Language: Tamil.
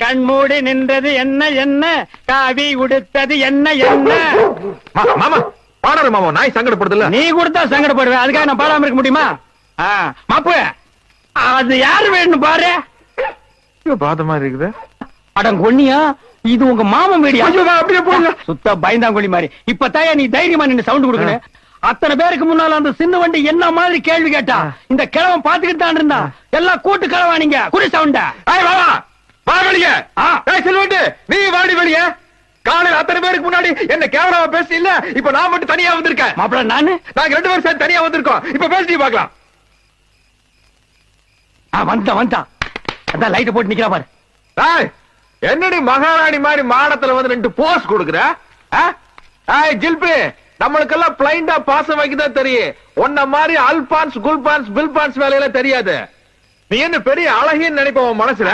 கண்மூடி நின்றது என்ன என்ன, காவி உடுத்தது என்ன என்ன. மாமா பாடாரு மாமா, நாய் சங்கடப்படுதுல. நீ கொடுத்தா சங்கடப்படுவேன், அதுக்காக நான் பாடாம இருக்க முடியுமா? மாப்பு அது யாரு வேணும் பாரு. பாத்த மாதிரி இருக்குது. அடம் கொன்னியா, இது உங்க மாமன் வீடியா? அப்படியே போங்க. சுத்த பயந்தாங்கொழி மாதிரி. இப்ப தாயா நீ தைரியமா நின்னு சவுண்ட் கொடுக்கணும். அத்தனை பேருக்கு முன்னால அந்த சின்ன வண்டி என்ன மாதிரி கேள்வி கேட்டா இந்த கிழவன் பாத்துக்கிட்டு தான் இருந்தா. எல்லாம் கூட்டு கிழவானீங்க, குடி சவுண்ட. வெளிய செல்வண்டு, நீ வாடி வெளிய. காலையில் அத்தனை பேருக்கு முன்னாடி என்ன கேவலமா பேசி இல்ல, இப்ப நான் மட்டும் தனியா வந்திருக்கேன். மாப்பிள்ள நானு நாங்க 2 பேரும் சேர்ந்து தனியா வந்திருக்கோம். இப்ப பேசி பாக்கலாம். வந்தான் அதான் லைட் போட்டு நிக்கிறா பாரு. என்னடி மகாராணி மாதிரி மாடத்துல வந்து 2 போஸ் கொடுக்குற? ஜில்பி, நம்மளுக்கெல்லாம் பிளைண்டா பாசம் வைக்கதான் தெரியும். உன்ன மாதிரி அல்பான்ஸ் குல்பான்ஸ் பில்பான்ஸ் வேலையில தெரியாது. நீ என்ன பெரிய அழகின்னு நினைப்ப உன் மனசுல?